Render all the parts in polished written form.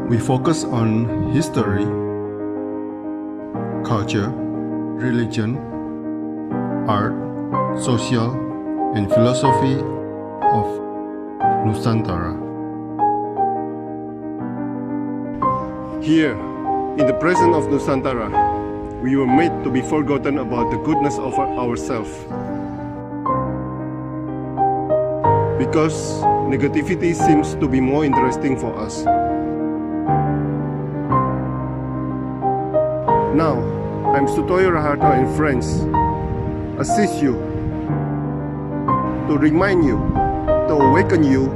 We focus on history, culture, religion, art, social, and philosophy of Nusantara. Here, in the presence of Nusantara, we were made to be forgotten about the goodness of ourselves. Because negativity seems to be more interesting for us. Now, I'm Sutoyo Raharto and friends assist you to remind you, to awaken you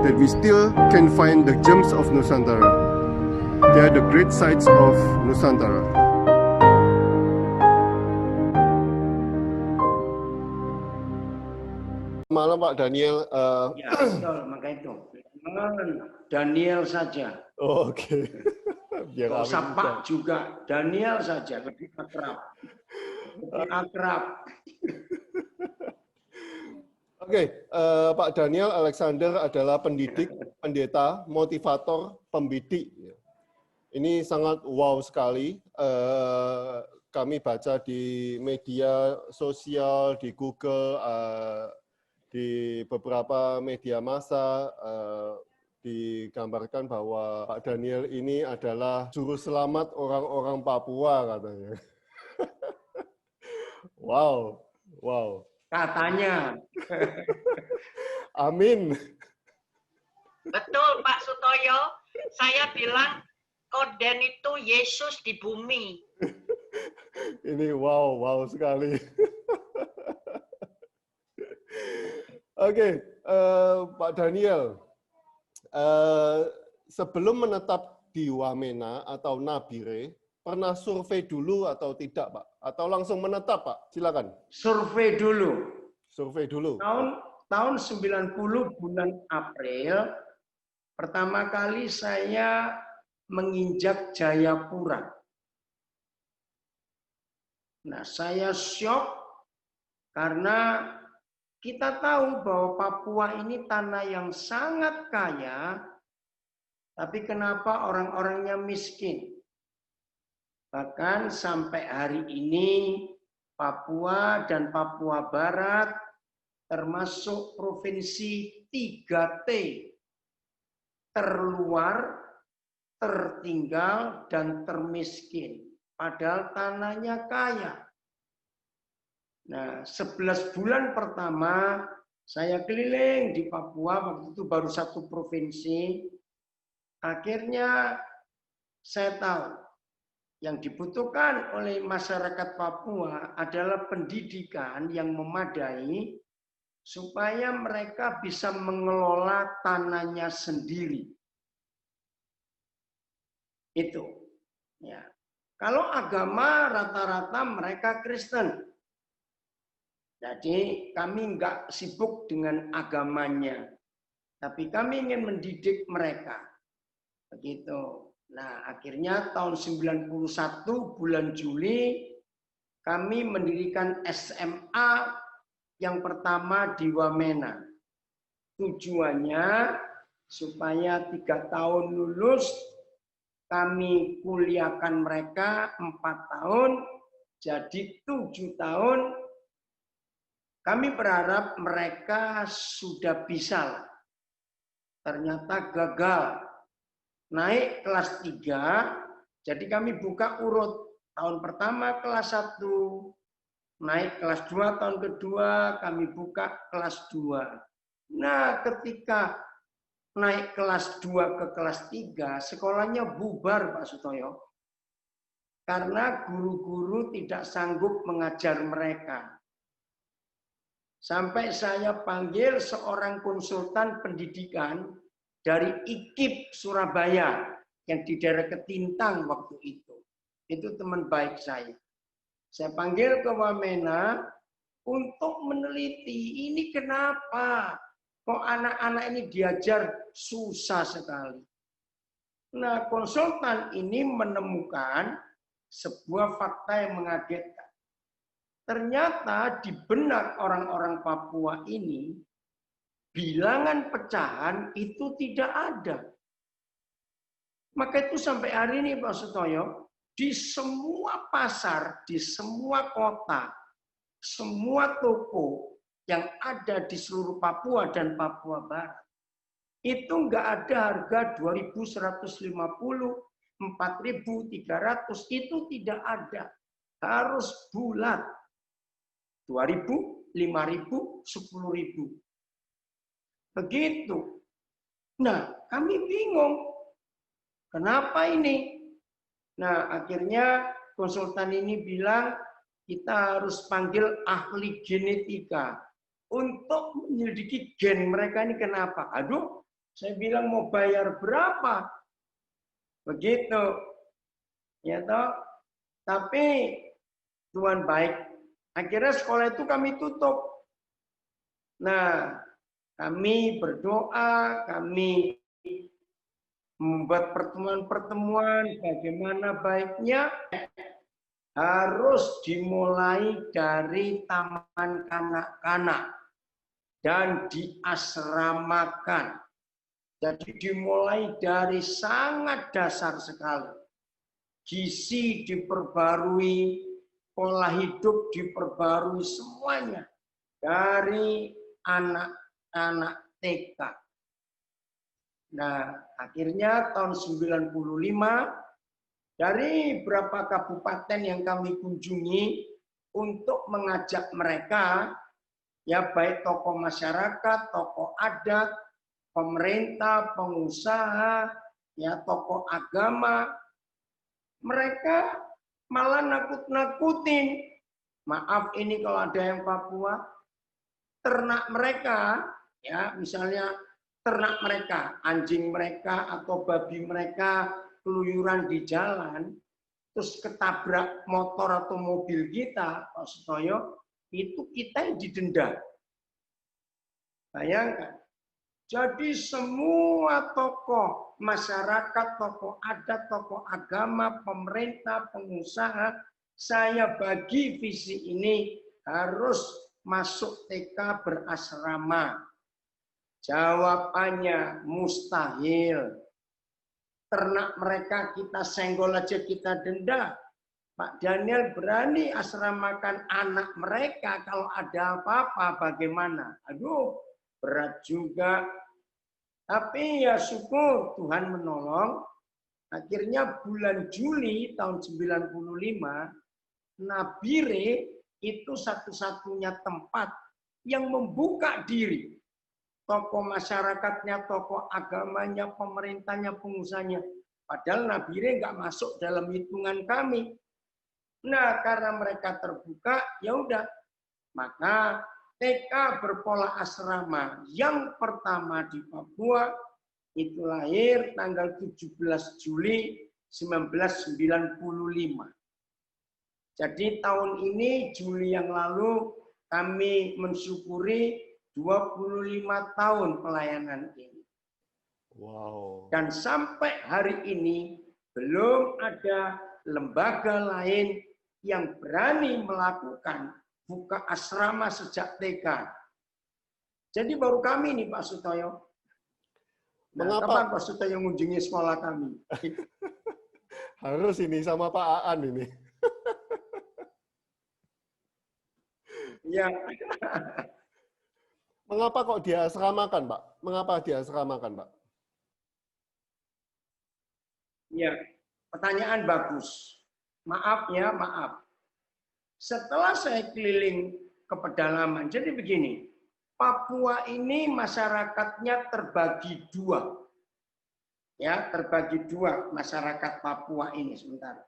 that we still can find the gems of Nusantara. They are the great sights of Nusantara. Malam Pak Daniel. Ya betul, maka itu. Daniel saja. Oh, oke. Biar Gak usah Pak juga, Daniel saja, lebih akrab. Lebih akrab. Oke, Pak Daniel Alexander adalah pendidik, pendeta, motivator, pembidik. Ini sangat wow sekali. Kami baca di media sosial, di Google, di beberapa media massa, digambarkan bahwa Pak Daniel ini adalah juru selamat orang-orang Papua katanya. Wow, wow. Katanya. Amin. Betul Pak Sutoyo, saya bilang Koden itu Yesus di bumi. Ini wow sekali. Oke, Pak Daniel, sebelum menetap di Wamena atau Nabire, pernah survei dulu atau tidak, Pak? Atau langsung menetap, Pak? Silakan. Survei dulu. Survei dulu. Tahun 90 bulan April, pertama kali saya menginjak Jayapura. Nah, saya syok karena kita tahu bahwa Papua ini tanah yang sangat kaya, tapi kenapa orang-orangnya miskin? Bahkan sampai hari ini Papua dan Papua Barat termasuk provinsi 3T, terluar, tertinggal, dan termiskin. Padahal tanahnya kaya. Nah, 11 bulan pertama saya keliling di Papua, waktu itu baru satu provinsi. Akhirnya saya tahu yang dibutuhkan oleh masyarakat Papua adalah pendidikan yang memadai supaya mereka bisa mengelola tanahnya sendiri. Itu. Ya. Kalau agama rata-rata mereka Kristen. Jadi kami nggak sibuk dengan agamanya. Tapi kami ingin mendidik mereka. Begitu. Nah, akhirnya tahun 91 bulan Juli kami mendirikan SMA yang pertama di Wamena. Tujuannya supaya 3 tahun lulus, kami kuliahkan mereka 4 tahun, jadi 7 tahun. Kami berharap mereka sudah bisa. Ternyata gagal. Naik kelas 3, jadi kami buka urut. Tahun pertama kelas 1, naik kelas 2 tahun kedua, kami buka kelas 2. Nah, ketika naik kelas 2 ke kelas 3, sekolahnya bubar, Pak Sutoyo. Karena guru-guru tidak sanggup mengajar mereka. Sampai saya panggil seorang konsultan pendidikan dari IKIP Surabaya yang di daerah Ketintang waktu itu. Itu teman baik saya. Saya panggil ke Wamena untuk meneliti ini kenapa kok anak-anak ini diajar susah sekali. Nah, konsultan ini menemukan sebuah fakta yang mengagetkan. Ternyata di benak orang-orang Papua ini bilangan pecahan itu tidak ada. Maka itu sampai hari ini Pak Sutoyo, di semua pasar, di semua kota, semua toko yang ada di seluruh Papua dan Papua Barat, itu nggak ada harga 2.150, 4.300, itu tidak ada. Harus bulat. 2.000, 5.000, 10.000. Begitu. Nah, kami bingung. Kenapa ini? Nah, akhirnya konsultan ini bilang, kita harus panggil ahli genetika untuk menyelidiki gen mereka ini kenapa. Aduh, saya bilang mau bayar berapa? Begitu. Ya toh. Tapi Tuhan baik. Akhirnya sekolah itu kami tutup. Nah, kami berdoa, kami membuat pertemuan-pertemuan bagaimana baiknya harus dimulai dari taman kanak-kanak dan diasramakan. Jadi dimulai dari sangat dasar sekali. Gizi diperbarui, pola hidup diperbarui semuanya dari anak-anak TK. Nah, akhirnya tahun 95 dari beberapa kabupaten yang kami kunjungi untuk mengajak mereka, ya baik tokoh masyarakat, tokoh adat, pemerintah, pengusaha, ya tokoh agama, mereka malah nakut-nakutin. Maaf ini kalau ada yang Papua, ternak mereka, ya misalnya ternak mereka, anjing mereka atau babi mereka keluyuran di jalan, terus ketabrak motor atau mobil kita, Pak Sutoyo, itu kita yang didenda. Bayangkan. Jadi semua tokoh masyarakat, tokoh adat, tokoh agama, pemerintah, pengusaha, saya bagi visi ini harus masuk TK berasrama. Jawabannya mustahil. Ternak mereka kita senggol aja kita denda. Pak Daniel berani asramakan anak mereka kalau ada apa-apa bagaimana? Aduh, berat juga. Tapi ya syukur Tuhan menolong. Akhirnya bulan Juli tahun 95, Nabire itu satu-satunya tempat yang membuka diri. Tokoh masyarakatnya, tokoh agamanya, pemerintahnya, pengusahanya. Padahal Nabire nggak masuk dalam hitungan kami. Nah, karena mereka terbuka, ya udah. Maka TK berpola asrama yang pertama di Papua itu lahir tanggal 17 Juli 1995. Jadi tahun ini Juli yang lalu kami mensyukuri 25 tahun pelayanan ini. Wow. Dan sampai hari ini belum ada lembaga lain yang berani melakukan buka asrama sejak TK. Jadi baru kami nih Pak Sutoyo. Nah, Mengapa? kapan Pak Sutoyo mengunjungi sekolah kami? Harus ini sama Pak Aan ini. Ya. Mengapa kok diasramakan, Pak? Mengapa diasramakan, Pak? Ya, pertanyaan bagus. Maaf ya, maaf. Setelah saya keliling ke pedalaman, jadi begini, Papua ini masyarakatnya terbagi dua. Ya, terbagi dua masyarakat Papua ini sebentar.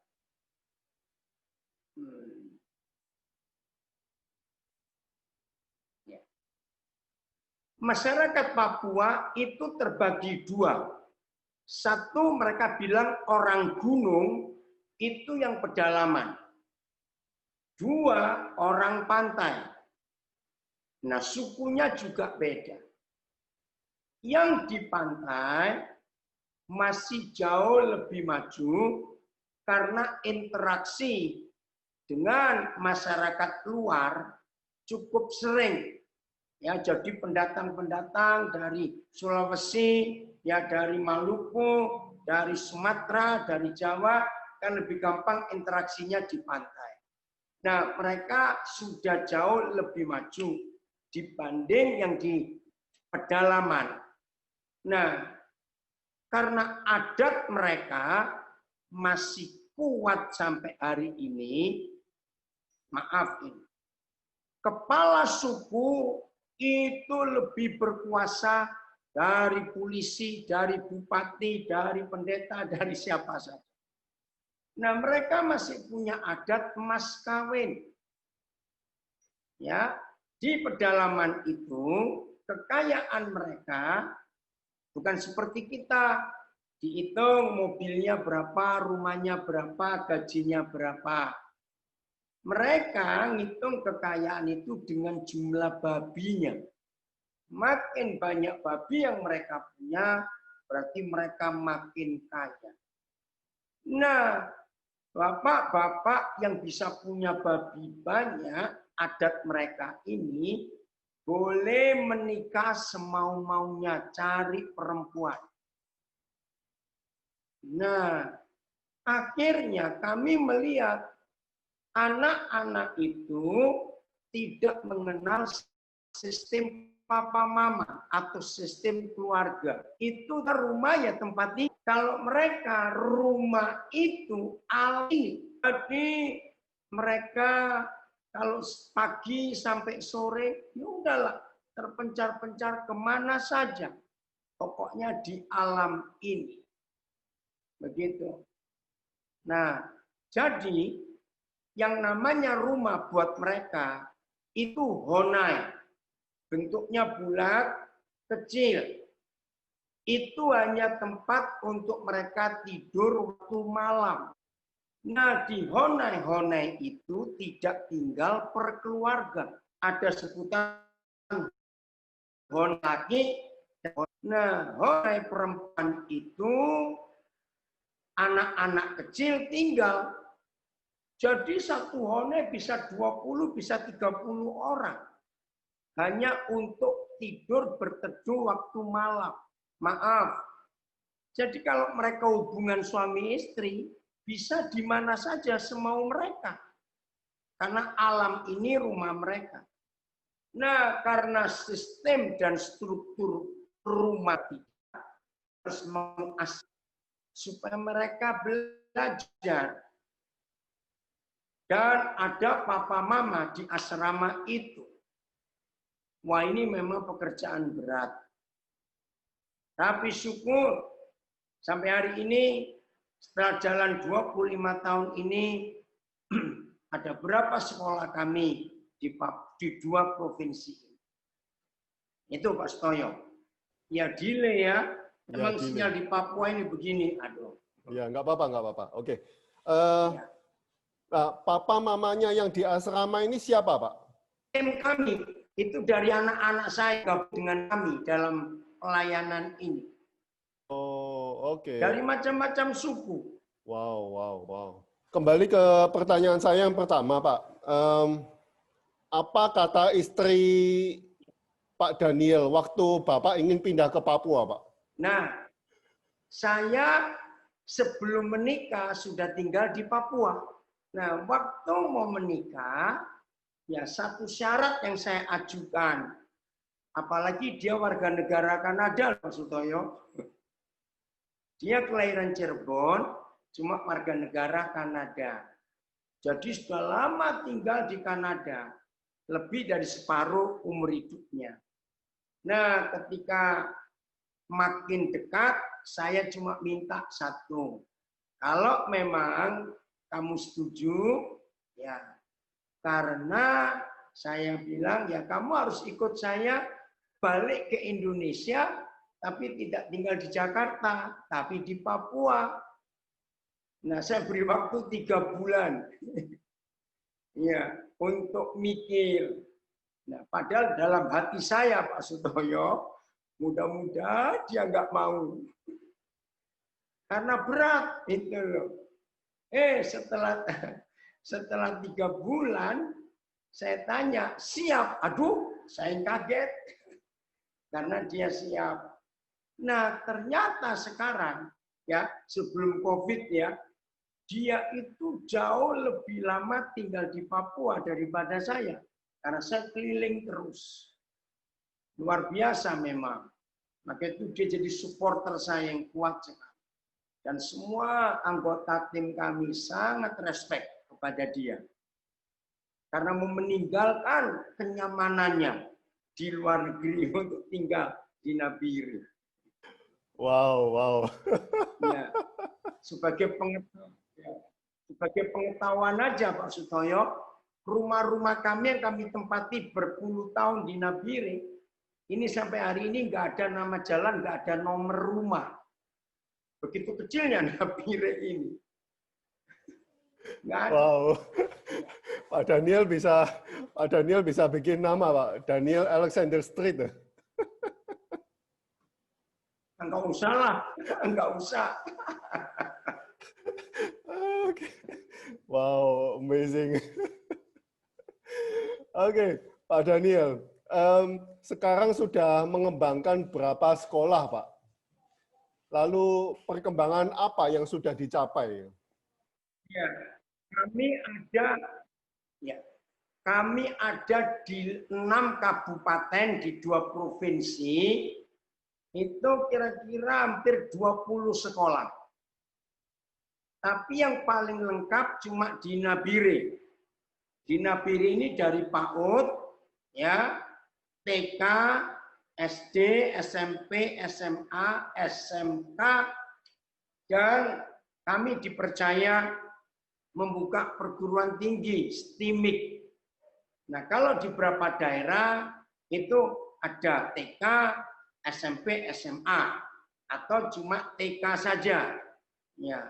Masyarakat Papua itu terbagi dua. Satu mereka bilang orang gunung itu yang pedalaman. Dua orang pantai. Nah sukunya juga beda. Yang di pantai masih jauh lebih maju karena interaksi dengan masyarakat luar cukup sering. Ya, jadi pendatang-pendatang dari Sulawesi, ya dari Maluku, dari Sumatera, dari Jawa, kan lebih gampang interaksinya di pantai. Nah, mereka sudah jauh lebih maju dibanding yang di pedalaman. Nah, karena adat mereka masih kuat sampai hari ini, maaf ini, kepala suku itu lebih berkuasa dari polisi, dari bupati, dari pendeta, dari siapa saja. Nah, mereka masih punya adat mas kawin. Ya, di pedalaman itu kekayaan mereka bukan seperti kita. Dihitung mobilnya berapa, rumahnya berapa, gajinya berapa. Mereka ngitung kekayaan itu dengan jumlah babinya. Makin banyak babi yang mereka punya, berarti mereka makin kaya. Nah, bapak-bapak yang bisa punya babi banyak, adat mereka ini boleh menikah semau-maunya, cari perempuan. Nah, akhirnya kami melihat anak-anak itu tidak mengenal sistem papa mama atau sistem keluarga. Itu rumah ya tempat ini. Kalau mereka rumah itu alih. Jadi mereka kalau pagi sampai sore, ya udahlah terpencar-pencar kemana saja. Pokoknya di alam ini. Begitu. Nah, jadi yang namanya rumah buat mereka itu honai. Bentuknya bulat, kecil. Itu hanya tempat untuk mereka tidur waktu malam. Nah, di honai-honai itu tidak tinggal per keluarga. Ada sebutan honai laki. Nah, honai perempuan itu anak-anak kecil tinggal. Jadi satu honai bisa 20, bisa 30 orang. Hanya untuk tidur berteduh waktu malam. Maaf. Jadi kalau mereka hubungan suami istri, bisa di mana saja semau mereka. Karena alam ini rumah mereka. Nah, karena sistem dan struktur rumah kita harus mengasah supaya mereka belajar. Dan ada papa mama di asrama itu. Wah, ini memang pekerjaan berat. Tapi syukur sampai hari ini setelah jalan 25 tahun ini ada berapa sekolah kami di 2 provinsi ini. Itu Pak Sutoyo. Ya delay ya. Memang sinyal di Papua ini begini. Aduh. Ya, nggak apa-apa. Oke. Papa mamanya yang di asrama ini siapa, Pak? Tim kami itu dari anak-anak saya gabung dengan kami dalam pelayanan ini. Oh, oke. Dari macam-macam suku. Wow. Kembali ke pertanyaan saya yang pertama, Pak. Apa kata istri Pak Daniel waktu Bapak ingin pindah ke Papua, Pak? Nah, saya sebelum menikah sudah tinggal di Papua. Nah, waktu mau menikah, ya satu syarat yang saya ajukan. Apalagi dia warga negara Kanada, Pak Sutoyo. Dia kelahiran Cirebon, cuma warga negara Kanada. Jadi sudah lama tinggal di Kanada. Lebih dari separuh umur hidupnya. Nah, ketika makin dekat, saya cuma minta satu. Kalau memang kamu setuju, ya karena saya bilang ya kamu harus ikut saya balik ke Indonesia, tapi tidak tinggal di Jakarta, tapi di Papua. Nah, saya beri waktu 3 bulan. Ya, untuk mikir. Nah, padahal dalam hati saya, Pak Sutoyo, mudah-mudahan dia nggak mau. Karena berat itu loh. Setelah 3 bulan, saya tanya, siap? Aduh, saya kaget. Karena dia siap. Nah, ternyata sekarang ya sebelum COVID ya, dia itu jauh lebih lama tinggal di Papua daripada saya. Karena saya keliling terus. Luar biasa memang. Maka itu dia jadi supporter saya yang kuat sekali. Dan semua anggota tim kami sangat respect kepada dia. Karena mau meninggalkan kenyamanannya di luar negeri untuk tinggal di Nabire. Wow. Ya, sebagai pengetahuan aja Pak Sutoyo, rumah-rumah kami yang kami tempati berpuluh tahun di Nabire, ini sampai hari ini nggak ada nama jalan, nggak ada nomor rumah. Begitu kecilnya Nabire ini. Nggak ada. Wow. Pak Daniel bisa bikin nama, Pak. Daniel Alexander Street. Enggak usah lah, enggak usah. Oke. Wow, amazing. Oke, Pak Daniel. Sekarang sudah mengembangkan berapa sekolah, Pak? Lalu perkembangan apa yang sudah dicapai? Ya, kami ada di 6 kabupaten di 2 provinsi. Itu kira-kira hampir 20 sekolah. Tapi yang paling lengkap cuma di Nabire. Di Nabire ini dari PAUD, ya, TK, SD, SMP, SMA, SMK, dan kami dipercaya membuka perguruan tinggi, STIMIK. Nah, kalau di beberapa daerah itu ada TK, SMP, SMA, atau cuma TK saja. Ya,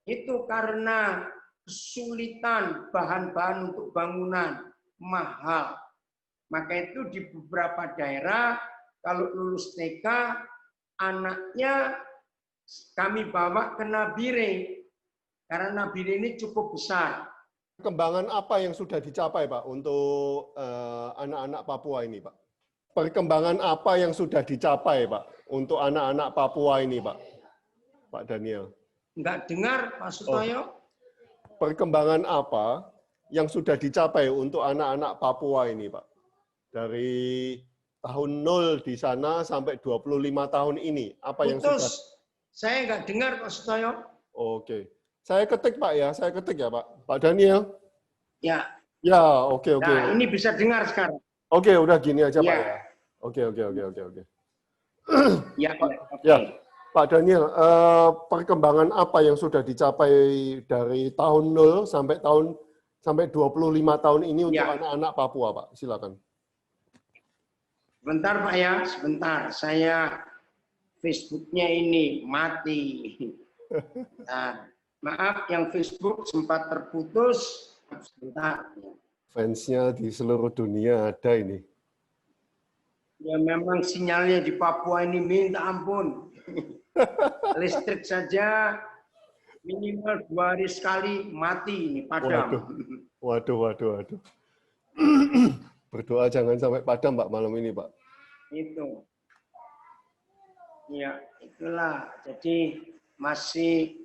itu karena kesulitan bahan-bahan untuk bangunan mahal. Maka itu di beberapa daerah kalau lulus TK, anaknya kami bawa ke Nabire. Karena Nabire ini cukup besar. Perkembangan apa yang sudah dicapai, Pak, untuk anak-anak Papua ini, Pak? Perkembangan apa yang sudah dicapai, Pak, untuk anak-anak Papua ini, Pak? Pak Daniel. Enggak dengar, Pak Sutoyo? Perkembangan apa yang sudah dicapai untuk anak-anak Papua ini, Pak? Dari tahun 0 di sana sampai 25 tahun ini, apa yang sudah... Saya enggak dengar, Pak Sutoyo. Oke. Saya ketik, Pak, ya. Saya ketik ya, Pak. Pak Daniel. Ya. Ya, oke. Nah, ini bisa dengar sekarang. Oke, udah gini aja, Ya. Pak, ya. Oke. Ya, Ya, Pak Daniel, perkembangan apa yang sudah dicapai dari tahun 0 sampai 25 tahun ini untuk anak-anak Papua, Pak? Silakan. Sebentar, Pak, ya. Sebentar. Saya Facebook-nya ini mati. Nah, maaf, yang Facebook sempat terputus. Sebentar. Fansnya di seluruh dunia ada ini. Ya memang sinyalnya di Papua ini minta ampun. Listrik saja minimal 2 hari sekali mati ini padam. Waduh. Berdoa jangan sampai padam, Pak, malam ini, Pak. Itu. Ya, itulah. Jadi masih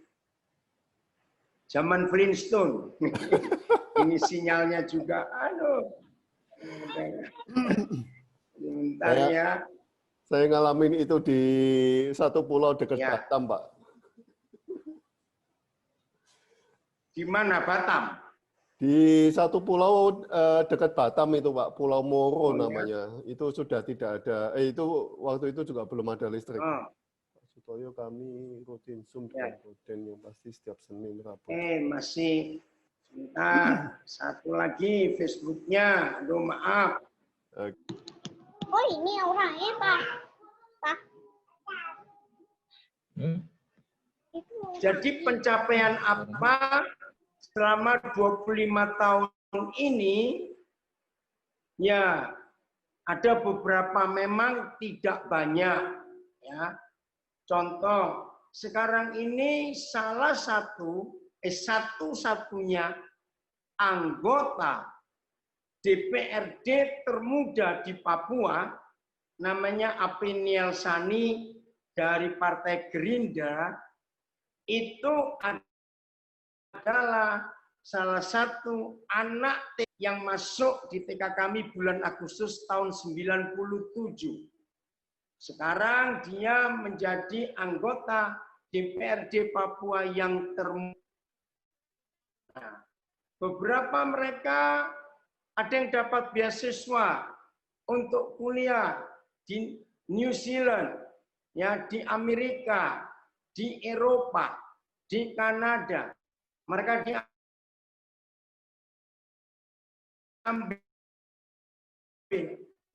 zaman Flintstone. Ini sinyalnya juga, aduh. Bentar ya. Saya ngalamin itu di satu pulau dekat Batam, Pak. Di mana Batam? Di satu pulau dekat Batam itu, Pak, Pulau Moro namanya. Itu sudah tidak ada, itu waktu itu juga belum ada listrik. Pak Sutoyo, kami rutin Zoom dengan Koden yang pasti setiap Senin, Rabu. Masih sebentar. Satu lagi Facebooknya. Aduh, maaf. Oh, ini orangnya, Pak. Jadi pencapaian apa selama 25 tahun ini? Ya, ada beberapa memang tidak banyak. Ya, contoh, sekarang ini salah satu-satunya anggota DPRD termuda di Papua, namanya Apiniel Sani dari Partai Gerindra, itu adalah salah satu anak yang masuk di TK kami bulan Agustus tahun 97. Sekarang dia menjadi anggota DPRD Papua yang termuda. Nah, beberapa mereka ada yang dapat beasiswa untuk kuliah di New Zealand, ya, di Amerika, di Eropa, di Kanada. Mereka diambil,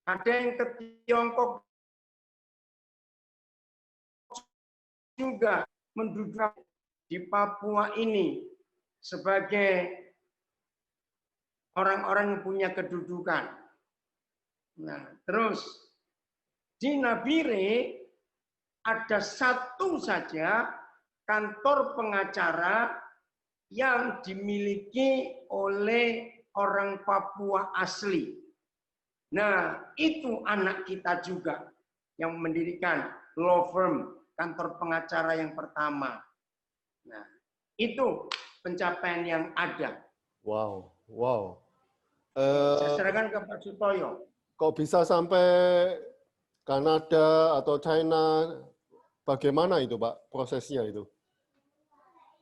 ada yang ke Tiongkok juga menduduki di Papua ini sebagai orang-orang yang punya kedudukan. Nah, terus di Nabire ada satu saja kantor pengacara yang dimiliki oleh orang Papua asli. Nah, itu anak kita juga yang mendirikan law firm, kantor pengacara yang pertama. Nah, itu pencapaian yang ada. Wow, wow. Saya serahkan ke Pak Sutoyo. Kok bisa sampai Kanada atau China? Bagaimana itu, Pak, prosesnya itu?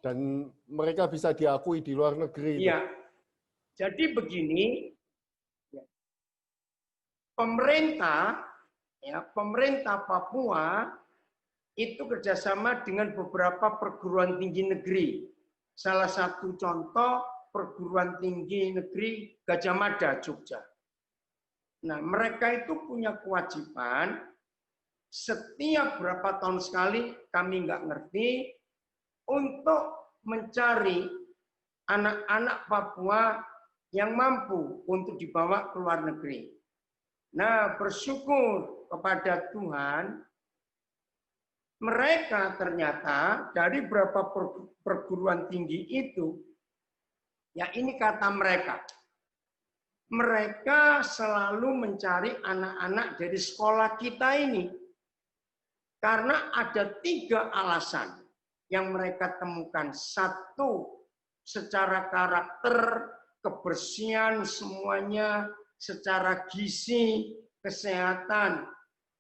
Dan mereka bisa diakui di luar negeri. Iya. Jadi begini, pemerintah Papua itu kerjasama dengan beberapa perguruan tinggi negeri. Salah satu contoh perguruan tinggi negeri Gajah Mada, Jogja. Nah, mereka itu punya kewajiban setiap berapa tahun sekali, kami nggak ngerti, untuk mencari anak-anak Papua yang mampu untuk dibawa ke luar negeri. Nah, bersyukur kepada Tuhan, mereka ternyata dari beberapa perguruan tinggi itu, ya ini kata mereka, mereka selalu mencari anak-anak dari sekolah kita ini. Karena ada 3 alasan yang mereka temukan. Satu, secara karakter, kebersihan semuanya, secara gizi, kesehatan,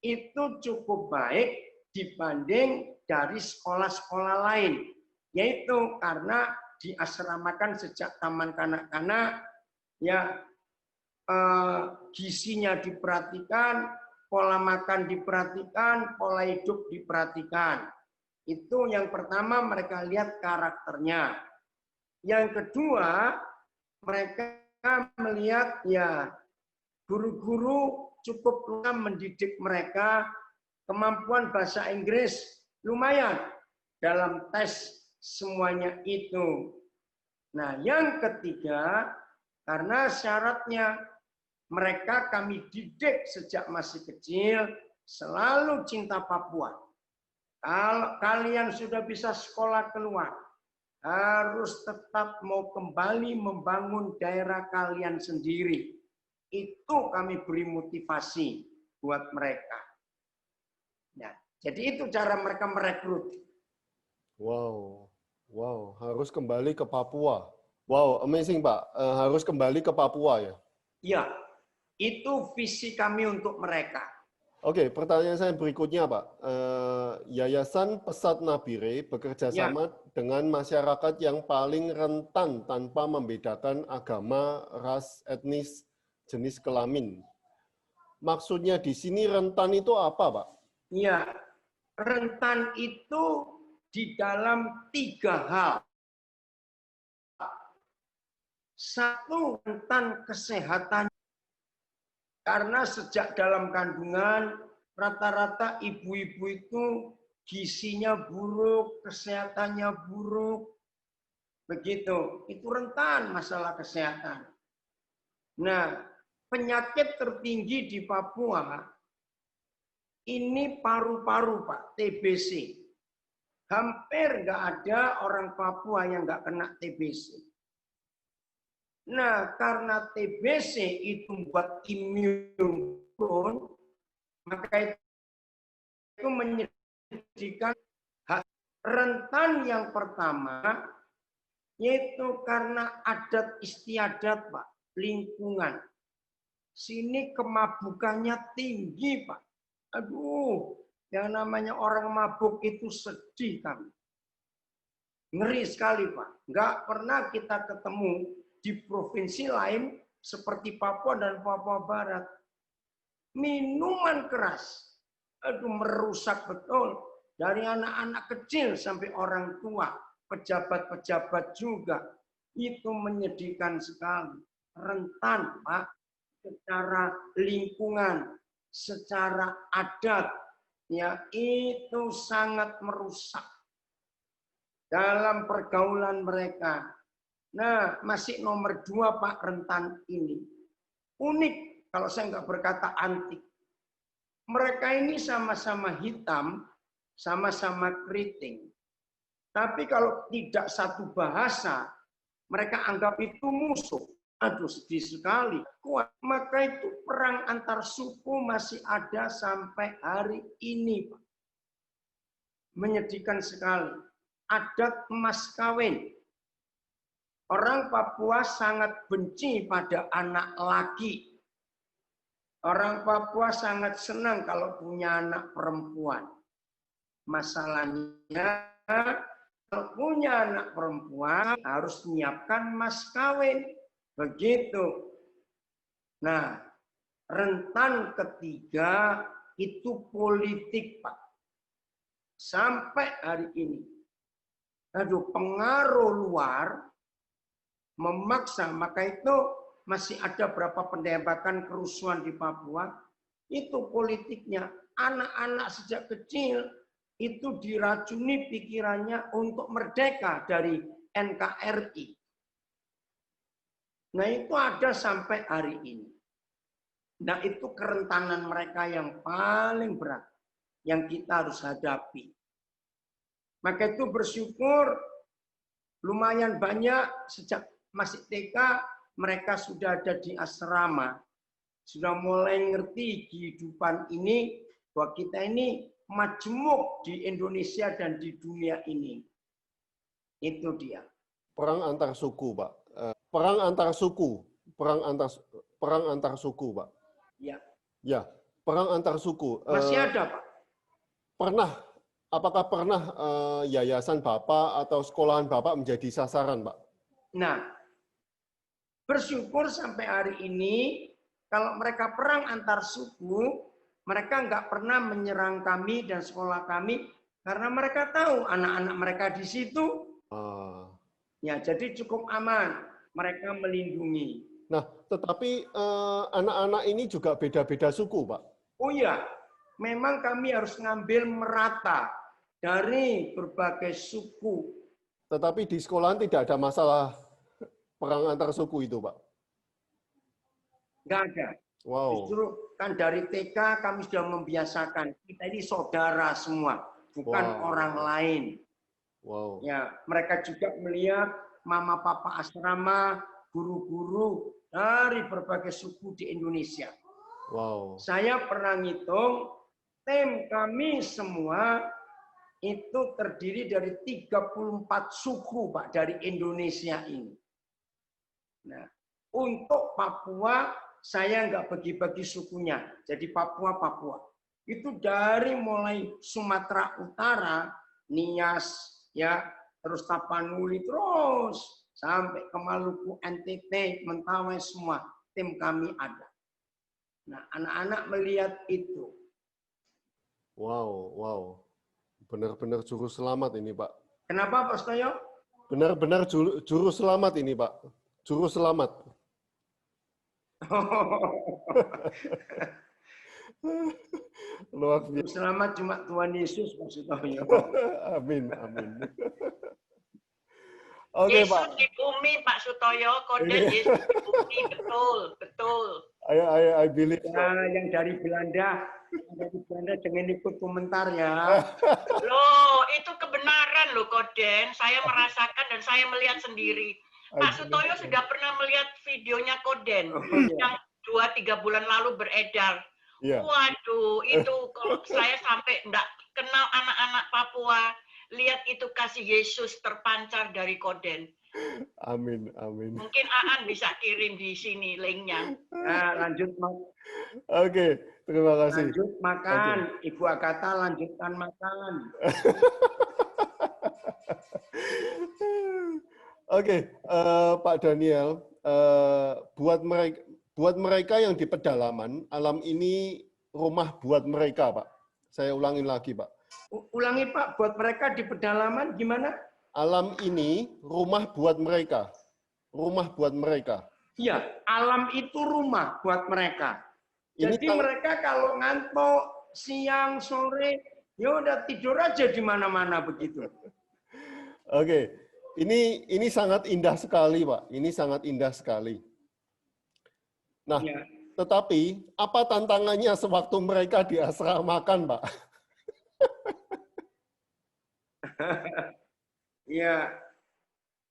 itu cukup baik dibanding dari sekolah-sekolah lain. Yaitu karena diasramakan sejak taman kanak-kanak, ya gizinya diperhatikan, pola makan diperhatikan, pola hidup diperhatikan. Itu yang pertama, mereka lihat karakternya. Yang kedua, mereka melihat ya guru-guru cukup mendidik mereka, kemampuan bahasa Inggris lumayan dalam tes semuanya itu. Nah, yang ketiga, karena syaratnya mereka kami didik sejak masih kecil, selalu cinta Papua. Kalau kalian sudah bisa sekolah keluar, harus tetap mau kembali membangun daerah kalian sendiri. Itu kami beri motivasi buat mereka. Nah, jadi itu cara mereka merekrut. Wow, wow, harus kembali ke Papua. Wow, amazing, Pak. Harus kembali ke Papua ya? Ya, itu visi kami untuk mereka. Oke, pertanyaan saya berikutnya, Pak. Yayasan Pesat Nabire bekerja sama dengan masyarakat yang paling rentan tanpa membedakan agama, ras, etnis, jenis kelamin. Maksudnya di sini rentan itu apa, Pak? Ya, rentan itu di dalam 3 hal. Satu, rentan kesehatan. Karena sejak dalam kandungan, rata-rata ibu-ibu itu gizinya buruk, kesehatannya buruk. Begitu, itu rentan masalah kesehatan. Nah, penyakit tertinggi di Papua, ini paru-paru, Pak, TBC. Hampir nggak ada orang Papua yang nggak kena TBC. Nah, karena TBC itu buat imun turun, maka itu menyedihkan Rentan yang pertama yaitu karena adat istiadat, Pak, lingkungan. Sini kemabukannya tinggi, Pak. Aduh, yang namanya orang mabuk itu sedih kami. Ngeri sekali, Pak. Nggak pernah kita ketemu di provinsi lain seperti Papua dan Papua Barat. Minuman keras. Aduh, merusak betul. Dari anak-anak kecil sampai orang tua. Pejabat-pejabat juga. Itu menyedihkan sekali. Rentan, Pak. Secara lingkungan, secara adat. Ya, itu sangat merusak dalam pergaulan mereka. Nah, masih nomor 2, Pak, rentan ini. Unik, kalau saya nggak berkata antik. Mereka ini sama-sama hitam, sama-sama keriting. Tapi kalau tidak satu bahasa, mereka anggap itu musuh. Aduh, sedih sekali. Kuat. Maka itu perang antar suku masih ada sampai hari ini, Pak. Menyedihkan sekali. Adat mas kawin. Orang Papua sangat benci pada anak laki. Orang Papua sangat senang kalau punya anak perempuan. Masalahnya, kalau punya anak perempuan harus menyiapkan mas kawin. Begitu. Nah, rentan ketiga itu politik, Pak. Sampai hari ini. Aduh, pengaruh luar memaksa, maka itu masih ada berapa penembakan kerusuhan di Papua, itu politiknya. Anak-anak sejak kecil itu diracuni pikirannya untuk merdeka dari NKRI. Nah, itu ada sampai hari ini. Nah, itu kerentanan mereka yang paling berat, yang kita harus hadapi. Maka itu bersyukur lumayan banyak sejak masih TK mereka sudah ada di asrama. Sudah mulai ngerti kehidupan ini bahwa kita ini majemuk di Indonesia dan di dunia ini. Itu dia. Perang antar suku, Pak. Perang antar suku, perang antar suku, Pak. Ya. Ya, perang antar suku. Masih ada, Pak. Apakah pernah yayasan Bapak atau sekolahan Bapak menjadi sasaran, Pak? Nah, bersyukur sampai hari ini, kalau mereka perang antar suku, mereka nggak pernah menyerang kami dan sekolah kami, karena mereka tahu anak-anak mereka di situ. Ya, jadi cukup aman, mereka melindungi. Nah, tetapi anak-anak ini juga beda-beda suku, Pak? Oh iya, memang kami harus ngambil merata dari berbagai suku. Tetapi di sekolahan tidak ada masalah perang antar suku itu, Pak? Nggak ada. Wow. Justru kan dari TK kami sudah membiasakan, kita ini saudara semua, bukan orang lain. Wow. Ya, mereka juga melihat mama papa asrama, guru-guru dari berbagai suku di Indonesia. Wow. Saya pernah ngitung, tim kami semua itu terdiri dari 34 suku, Pak, dari Indonesia ini. Nah, untuk Papua, saya nggak bagi-bagi sukunya. Jadi Papua. Itu dari mulai Sumatera Utara, Nias, ya, terus Tapanuli, terus sampai ke Maluku, NTT, Mentawai, semua tim kami ada. Nah, anak-anak melihat itu. Wow. Benar-benar juru selamat ini, Pak. Kenapa, Pak Stoyo? Benar-benar juru selamat ini, Pak. Juru selamat. Luar biasa. Selamat cuma Tuhan Yesus, Pak Stoyo. Amin. Oke, Yesus Pak. di bumi, Pak Sutoyo. Koden Yesus di bumi, betul. I believe so. Nah, yang dari Belanda jangan ikut komentar ya. Loh, itu kebenaran loh, Koden. Saya merasakan dan saya melihat sendiri. Pak Sutoyo sudah pernah melihat videonya Koden yang 2-3 bulan lalu beredar. Yeah. Waduh, itu kalau saya sampai enggak kenal anak-anak Papua, lihat itu kasih Yesus terpancar dari Koden. Amin, amin. Mungkin Aan bisa kirim di sini linknya. Nah, lanjut Oke, terima kasih. lanjut makan. Ibu Agatha lanjutkan makan. Oke, Pak Daniel, buat mereka yang di pedalaman, alam ini rumah buat mereka, Pak. Saya ulangin lagi, Pak. Ulangi Pak, buat mereka di pedalaman gimana? Alam ini rumah buat mereka. Rumah buat mereka. Iya, alam itu rumah buat mereka. Ini Jadi mereka kalau ngantuk siang, sore, ya udah tidur aja di mana-mana begitu. Oke, ini sangat indah sekali, Pak. Ini sangat indah sekali. Nah, Ya. tetapi apa tantangannya sewaktu mereka diasramakan, Pak? Ya,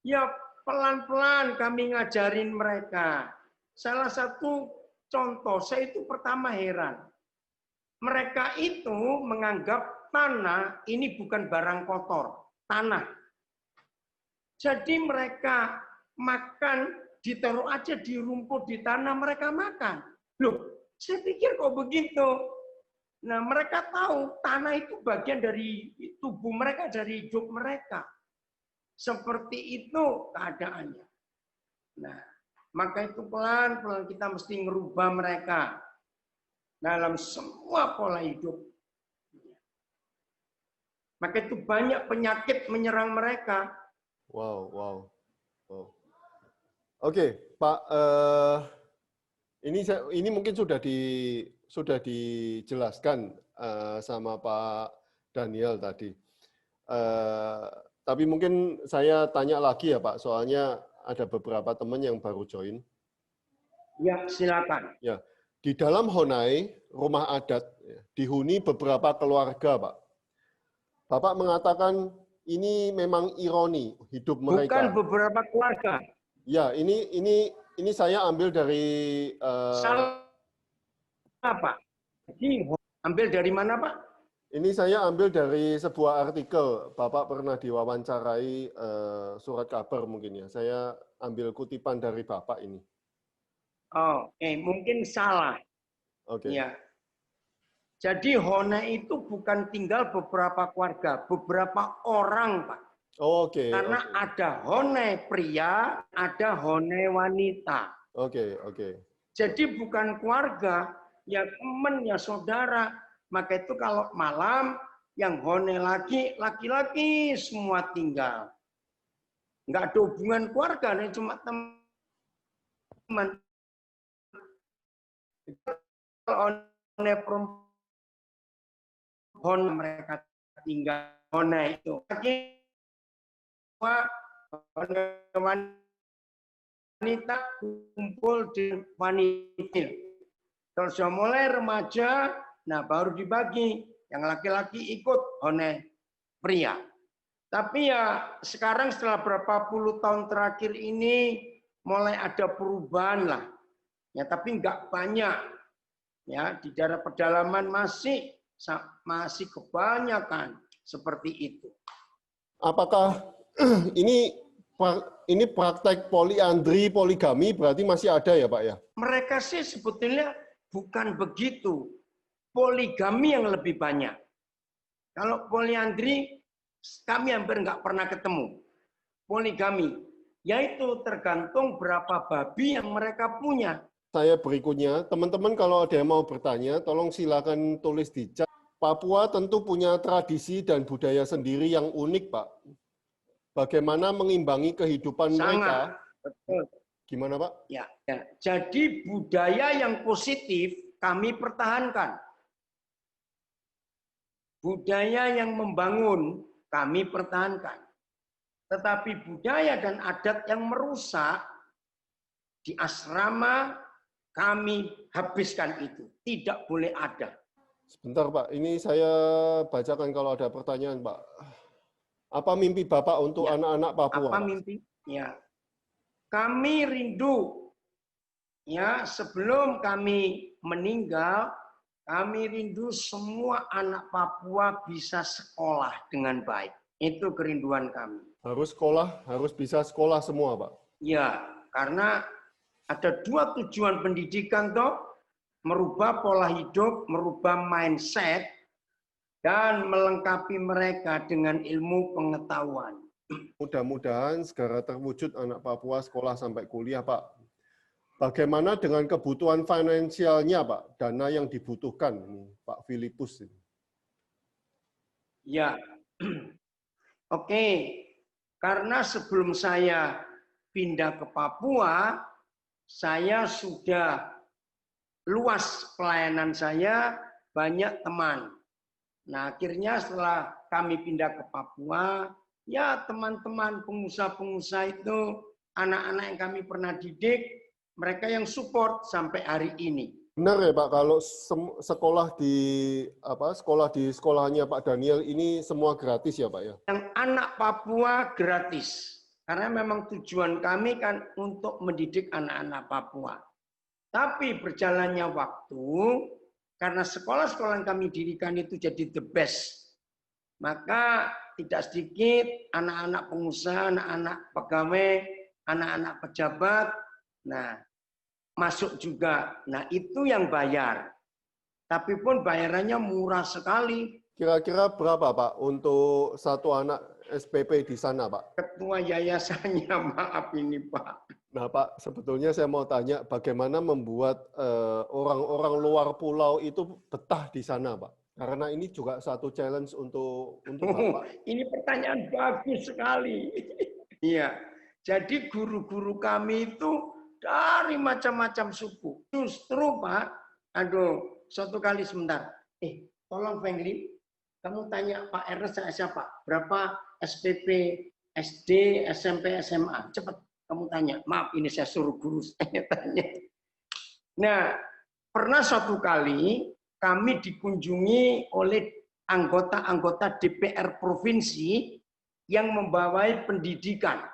ya pelan-pelan kami ngajarin mereka. Salah satu contoh, saya itu pertama heran. Mereka itu menganggap tanah ini bukan barang kotor, tanah. Jadi mereka makan, ditaruh aja di rumput di tanah, mereka makan. Loh, saya pikir kok begitu. Nah, mereka tahu tanah itu bagian dari tubuh mereka, dari hidup mereka. Seperti itu keadaannya. Nah, maka itu pelan-pelan kita mesti ngerubah mereka dalam semua pola hidup. Maka itu banyak penyakit menyerang mereka. Wow. Oke, Pak. Ini mungkin sudah dijelaskan sama Pak Daniel tadi. Tapi mungkin saya tanya lagi ya Pak, soalnya ada beberapa teman yang baru join. Ya, silakan. Ya, di dalam Honai, rumah adat, dihuni beberapa keluarga, Pak. Bapak mengatakan ini memang ironi hidup mereka. Bukan beberapa keluarga. Ya, ini saya ambil dari. Salah Pak. Jadi ambil dari mana Pak? Ini saya ambil dari sebuah artikel. Bapak pernah diwawancarai surat kabar mungkin ya. Saya ambil kutipan dari Bapak ini. Oh, mungkin salah. Oke. Ya. Jadi Honai itu bukan tinggal beberapa keluarga, beberapa orang, Pak. Oke. Karena ada Honai pria, ada Honai wanita. Oke. Jadi bukan keluarga, ya teman, ya saudara. Maka itu kalau malam yang Honai laki-laki semua tinggal. Nggak ada hubungan keluarga, cuma teman. Honai perempuan mereka tinggal Honai itu. Wanita kumpul di wanita. Kalau sudah mulai remaja, nah baru dibagi. Yang laki-laki ikut Honai pria. Tapi ya sekarang setelah berapa puluh tahun terakhir ini mulai ada perubahan lah. Ya tapi nggak banyak. Ya di daerah pedalaman masih kebanyakan seperti itu. Apakah ini praktek poliandri, poligami berarti masih ada ya Pak ya? Mereka sih sebetulnya bukan begitu. Poligami yang lebih banyak. Kalau poliandri kami hampir nggak pernah ketemu. Poligami, yaitu tergantung berapa babi yang mereka punya. Saya berikutnya, teman-teman kalau ada yang mau bertanya, tolong silakan tulis di chat. Papua tentu punya tradisi dan budaya sendiri yang unik, Pak. Bagaimana mengimbangi kehidupan mereka? Betul. Gimana, Pak? Ya. Jadi budaya yang positif kami pertahankan. Budaya yang membangun kami pertahankan. Tetapi budaya dan adat yang merusak di asrama kami habiskan itu. Tidak boleh ada. Sebentar Pak, ini saya bacakan kalau ada pertanyaan Pak. Apa mimpi Bapak untuk anak-anak Papua? Apa mimpi? Ya. Kami rindu, ya sebelum kami meninggal, kami rindu semua anak Papua bisa sekolah dengan baik. Itu kerinduan kami. Harus sekolah, harus bisa sekolah semua, Pak. Ya, karena ada dua tujuan pendidikan toh, merubah pola hidup, merubah mindset, dan melengkapi mereka dengan ilmu pengetahuan. Mudah-mudahan segera terwujud anak Papua sekolah sampai kuliah, Pak. Bagaimana dengan kebutuhan finansialnya, Pak? Dana yang dibutuhkan, Pak Filipus. Ya, oke. Karena sebelum saya pindah ke Papua, saya sudah luas pelayanan saya, banyak teman. Nah, akhirnya setelah kami pindah ke Papua, ya teman-teman pengusaha-pengusaha itu, anak-anak yang kami pernah didik, mereka yang support sampai hari ini. Benar ya Pak, kalau sekolah di sekolahnya Pak Daniel ini semua gratis ya Pak ya? Yang anak Papua gratis. Karena memang tujuan kami kan untuk mendidik anak-anak Papua. Tapi berjalannya waktu, karena sekolah-sekolah yang kami dirikan itu jadi the best. Maka tidak sedikit anak-anak pengusaha, anak-anak pegawai, anak-anak pejabat, nah masuk juga. Nah itu yang bayar. Tapi pun bayarannya murah sekali. Kira-kira berapa Pak untuk satu anak SPP di sana Pak? Ketua yayasannya, maaf ini Pak. Nah Pak, sebetulnya saya mau tanya bagaimana membuat orang-orang luar pulau itu betah di sana Pak? Karena ini juga satu challenge untuk Bapak. Ini pertanyaan bagus sekali. Iya, jadi guru-guru kami itu dari macam-macam suku. Justru Pak, aduh, suatu kali sebentar. Tolong Fengli, kamu tanya Pak Ernest saya siapa? Berapa SPP, SD, SMP, SMA? Cepat kamu tanya. Maaf, ini saya suruh guru saya tanya. Nah, pernah suatu kali kami dikunjungi oleh anggota-anggota DPR provinsi yang membawai pendidikan.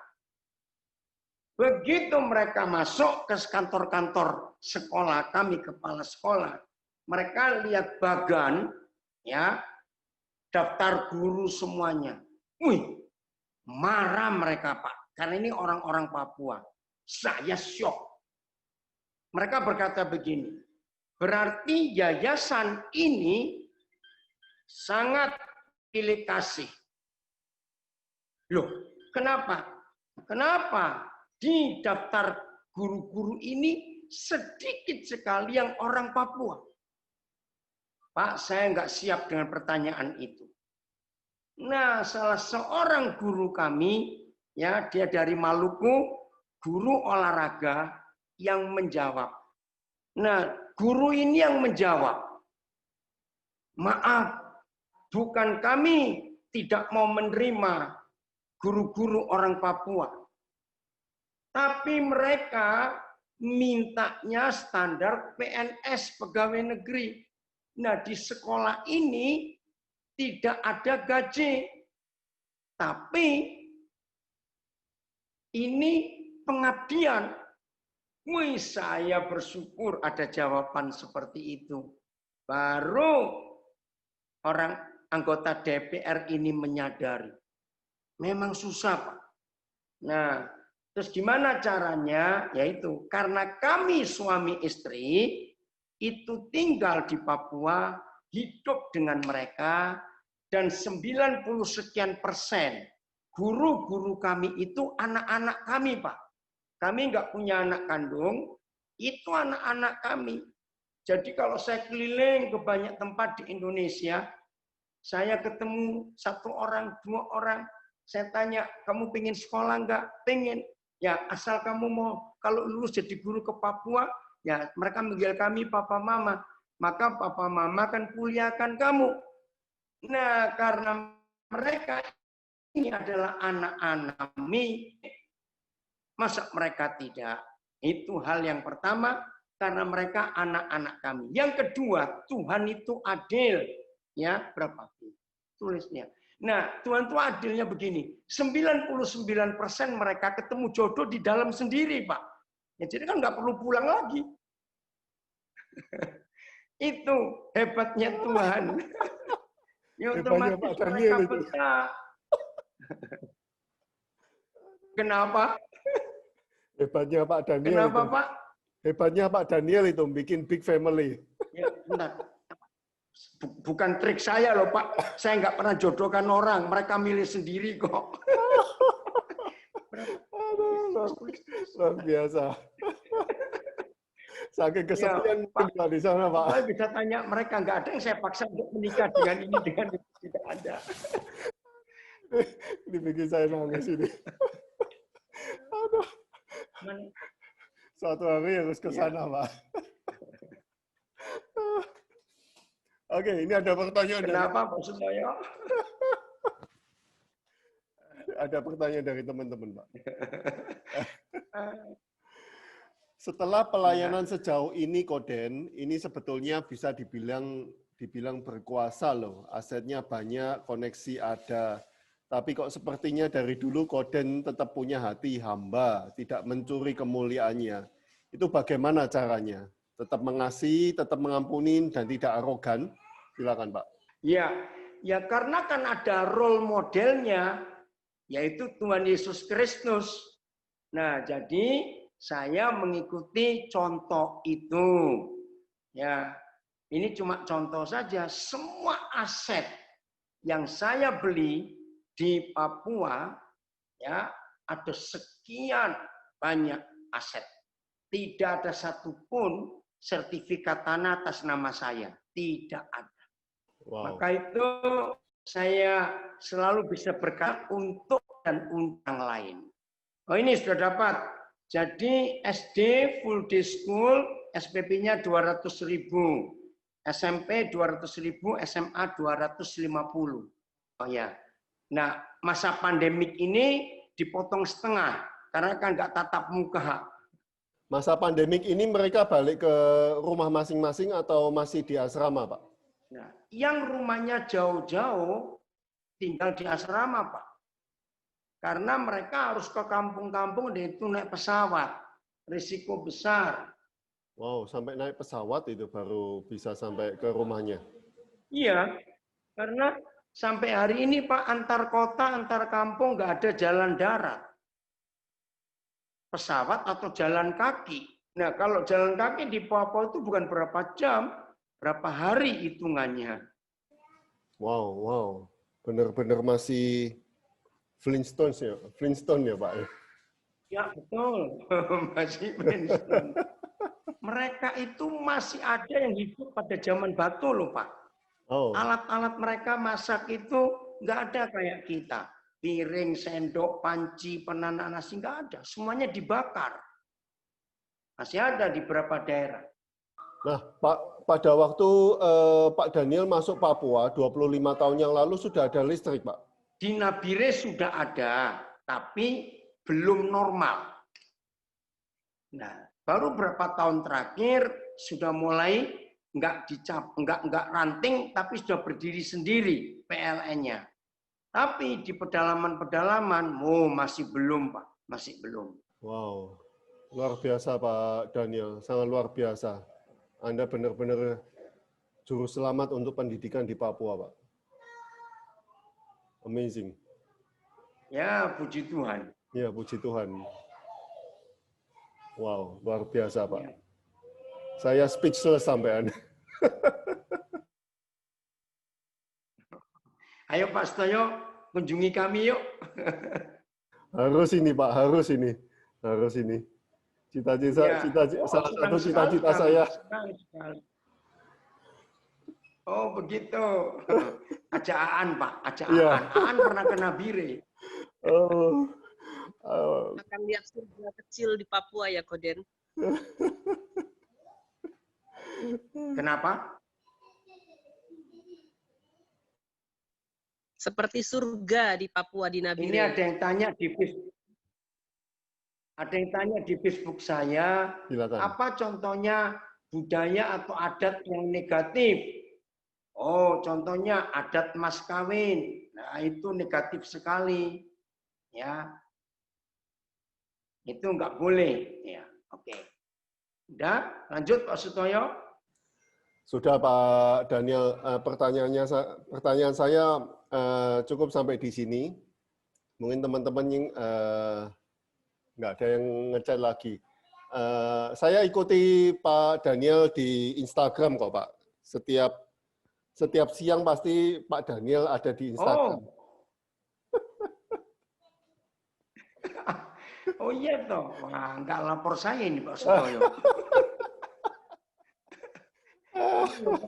Begitu mereka masuk ke kantor-kantor sekolah kami, kepala sekolah, mereka lihat bagan, ya, daftar guru semuanya. Wih, marah mereka Pak, karena ini orang-orang Papua. Saya syok. Mereka berkata begini, berarti yayasan ini sangat pilih kasih. Loh, kenapa? Kenapa di daftar guru-guru ini sedikit sekali yang orang Papua? Pak, saya nggak siap dengan pertanyaan itu. Nah, salah seorang guru kami, ya dia dari Maluku, guru olahraga yang menjawab. Nah, guru ini yang menjawab, maaf, bukan kami tidak mau menerima guru-guru orang Papua. Tapi mereka mintanya standar PNS, pegawai negeri. Nah, di sekolah ini tidak ada gaji. Tapi ini pengabdian. Wih, saya bersyukur ada jawaban seperti itu. Baru orang anggota DPR ini menyadari. Memang susah, Pak. Nah, terus gimana caranya? Yaitu karena kami suami istri itu tinggal di Papua, hidup dengan mereka, dan 90 sekian persen guru-guru kami itu anak-anak kami, Pak. Kami nggak punya anak kandung, itu anak-anak kami. Jadi kalau saya keliling ke banyak tempat di Indonesia, saya ketemu satu orang, dua orang, saya tanya, kamu pengen sekolah nggak? Pengen. Ya, asal kamu mau, kalau lulus jadi guru ke Papua, ya mereka manggil kami papa mama. Maka papa mama kan kuliahkan kamu. Nah, karena mereka ini adalah anak-anak kami, masa mereka tidak? Itu hal yang pertama, karena mereka anak-anak kami. Yang kedua, Tuhan itu adil. Ya, berapa? Tulisnya. Nah, Tuhan itu adilnya begini. 99% mereka ketemu jodoh di dalam sendiri, Pak. Ya, jadi kan nggak perlu pulang lagi. Itu hebatnya Tuhan. Ya, otomatis mereka betah. Kenapa? Hebatnya Pak Daniel Kenapa, itu. Pak? Hebatnya Pak Daniel itu bikin big family. Ya, bentar. Bukan trik saya loh, Pak. Saya nggak pernah jodohkan orang. Mereka milih sendiri kok. Aduh, luar biasa. Saking kesepian Ya, Pak. Pak di sana, Pak. Saya bisa tanya mereka, nggak ada yang saya paksa untuk menikah dengan ini, dengan itu. Tidak ada. Dibikin saya nangis ini. Aduh. Suatu hari harus ke sana, Pak. Oke, ini ada pertanyaan. Kenapa, Pak Sutoyo? Ada pertanyaan dari teman-teman, Pak. Setelah pelayanan sejauh ini, Koden, ini sebetulnya bisa dibilang berkuasa loh. Asetnya banyak, koneksi ada. Tapi kok sepertinya dari dulu Koden tetap punya hati hamba, tidak mencuri kemuliaannya. Itu bagaimana caranya? Tetap mengasihi, tetap mengampuni, dan tidak arogan? Silakan, Pak. Ya, ya karena kan ada role modelnya, yaitu Tuhan Yesus Kristus. Nah, jadi saya mengikuti contoh itu. Ya, ini cuma contoh saja. Semua aset yang saya beli di Papua, ya ada sekian banyak aset. Tidak ada satupun sertifikat tanah atas nama saya. Tidak ada. Wow. Maka itu saya selalu bisa berkata untuk dan untuk yang lain. Oh ini sudah dapat. Jadi SD full day school SPP-nya 200.000, SMP 200.000, SMA 250. Oh ya. Nah masa pandemik ini dipotong setengah karena kan nggak tatap muka. Masa pandemik ini mereka balik ke rumah masing-masing atau masih di asrama, Pak? Nah, yang rumahnya jauh-jauh tinggal di asrama, Pak. Karena mereka harus ke kampung-kampung dan itu naik pesawat. Risiko besar. Wow, sampai naik pesawat itu baru bisa sampai ke rumahnya. Iya, karena sampai hari ini, Pak, antar kota, antar kampung nggak ada jalan darat. Pesawat atau jalan kaki. Nah, kalau jalan kaki di Papua itu bukan berapa jam, berapa hari hitungannya. Wow. Benar-benar masih Flintstone ya, Pak. Ya, betul. Masih Flintstone. Mereka itu masih ada yang hidup pada zaman batu loh, Pak. Oh. Alat-alat mereka masak itu nggak ada kayak kita. Piring, sendok, panci, penanak nasi nggak ada. Semuanya dibakar. Masih ada di beberapa daerah. Nah, Pak, pada waktu Pak Daniel masuk Papua 25 tahun yang lalu sudah ada listrik, Pak? Di Nabire sudah ada, tapi belum normal. Nah, baru berapa tahun terakhir sudah mulai nggak ranting, tapi sudah berdiri sendiri PLN-nya. Tapi di pedalaman-pedalaman, masih belum, Pak. Masih belum. Wow, luar biasa Pak Daniel, sangat luar biasa. Anda benar-benar juru selamat untuk pendidikan di Papua, Pak. Amazing. Ya, puji Tuhan. Ya, puji Tuhan. Wow, luar biasa, Pak. Ya. Saya speechless sampean. Ayo Pak Stoyo, kunjungi kami yuk. Harus ini, Pak, harus ini. Harus ini. Salah satu cita-cita saya. Oh, begitu. Ajak Aan, Pak. Ajak Iya. Aan. Aan pernah ke Nabire. Oh. Akan lihat surga kecil di Papua ya, Koden. Kenapa? Seperti surga di Papua di Nabire. Ini ada yang tanya di Facebook. Ada yang tanya di Facebook saya, Silakan. apa contohnya budaya atau adat yang negatif? Oh, contohnya adat mas kawin. Nah, itu negatif sekali. Ya. Itu nggak boleh. Ya, oke. Udah, lanjut Pak Sutoyo. Sudah Pak Daniel, pertanyaan saya cukup sampai di sini. Mungkin teman-teman yang nggak ada yang ngechat lagi. Saya ikuti Pak Daniel di Instagram kok, Pak. Setiap siang pasti Pak Daniel ada di Instagram. Oh iya toh, wah nggak lapor saya ini Pak Sutoyo.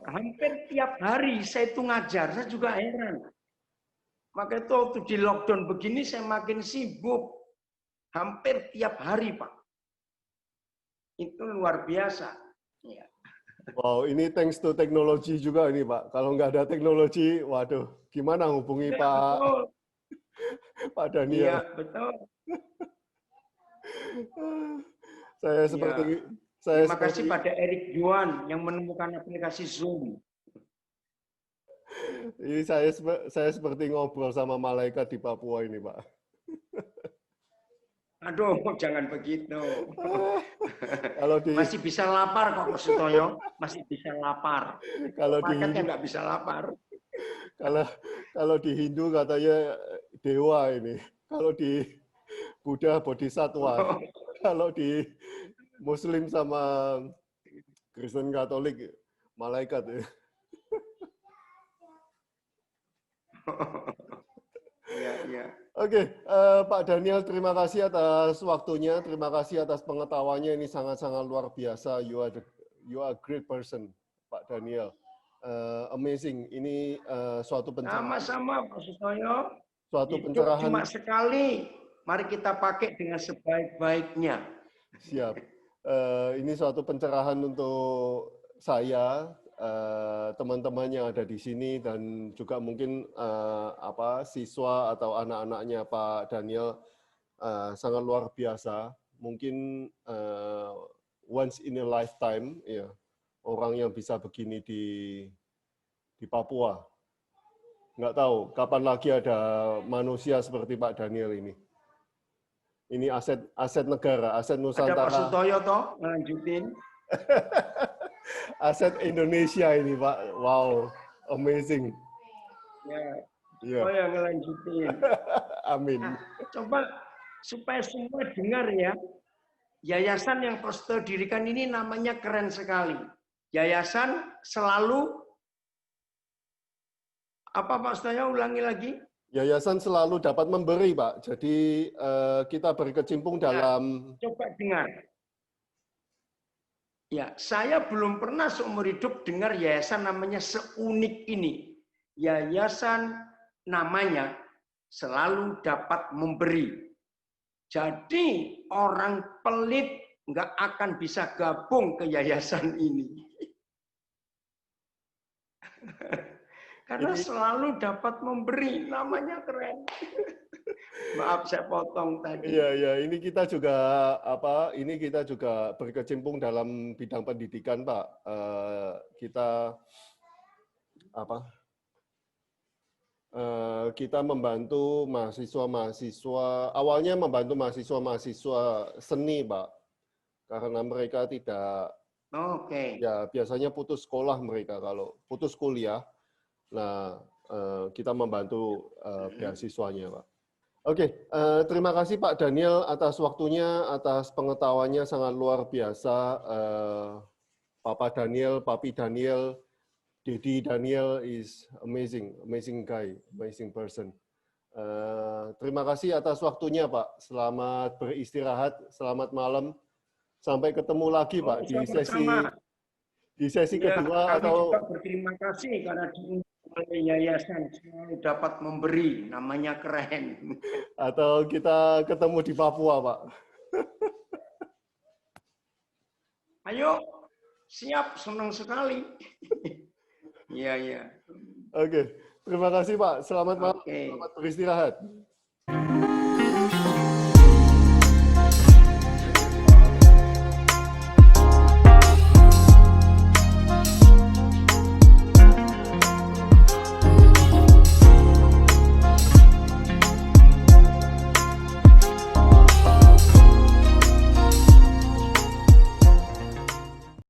Hampir tiap hari saya itu ngajar, saya juga heran. Maka itu waktu di lockdown begini saya makin sibuk. Hampir tiap hari Pak. Itu luar biasa. Ya. Wow, ini thanks to teknologi juga ini Pak. Kalau nggak ada teknologi, waduh, gimana hubungi Ya, Pak betul. Pak Daniel? Iya, betul. Terima kasih pada Eric Juan yang menemukan aplikasi Zoom. Ini saya seperti ngobrol sama malaikat di Papua ini, Pak. Aduh, jangan begitu. Kalau Masih bisa lapar kok, Pak Sutoyo. Masih bisa lapar. Kalau di Paketnya nggak bisa lapar. Kalau di Hindu katanya dewa ini. Kalau di Buddha bodhisatwa. Kalau di Muslim sama Kristen Katolik malaikat ya. Iya. Oke, Pak Daniel, terima kasih atas waktunya, terima kasih atas pengetahuannya. Ini sangat-sangat luar biasa. You are a great person, Pak Daniel. Amazing. Ini suatu pencerahan. Sama-sama, Pak Sutoyo. Suatu Hidup pencerahan. cuma sekali. Mari kita pakai dengan sebaik-baiknya. Siap. Ini suatu pencerahan untuk saya, teman-teman yang ada di sini, dan juga mungkin siswa atau anak-anaknya Pak Daniel sangat luar biasa. Mungkin once in a lifetime, ya, orang yang bisa begini di Papua. Nggak tahu kapan lagi ada manusia seperti Pak Daniel ini. Ini aset negara, aset Nusantara. Ada Pak Sutoyo toh, lanjutin. Aset Indonesia ini, Pak. Wow, amazing. Ya, oh yang ngelanjutin. Amin. Nah, coba supaya semua dengar ya, yayasan yang Pak Sutoyo dirikan ini namanya keren sekali. Yayasan selalu, apa Pak Sutoyo ulangi lagi? Yayasan selalu dapat memberi, Pak. Jadi kita berkecimpung dalam... Coba dengar. Ya, saya belum pernah seumur hidup dengar yayasan namanya seunik ini. Yayasan namanya selalu dapat memberi. Jadi orang pelit nggak akan bisa gabung ke yayasan ini. Karena selalu dapat memberi, namanya keren. Maaf saya potong tadi. Iya, ini kita juga berkecimpung dalam bidang pendidikan, Pak. Kita membantu mahasiswa, awalnya membantu mahasiswa seni, Pak. Karena mereka tidak, ya biasanya putus sekolah mereka kalau putus kuliah. Nah, kita membantu beasiswanya, Pak. Oke, terima kasih Pak Daniel atas waktunya, atas pengetahuannya sangat luar biasa. Papa Daniel, Papi Daniel, Dedi Daniel is amazing guy, amazing person. Terima kasih atas waktunya, Pak. Selamat beristirahat, selamat malam. Sampai ketemu lagi, Pak, di sesi kedua atau juga berterima kasih karena diundang oleh yayasan selalu dapat memberi, namanya keren. Atau kita ketemu di Papua, Pak. Ayo, siap, senang sekali. Iya. Oke, terima kasih Pak. Selamat malam, selamat beristirahat.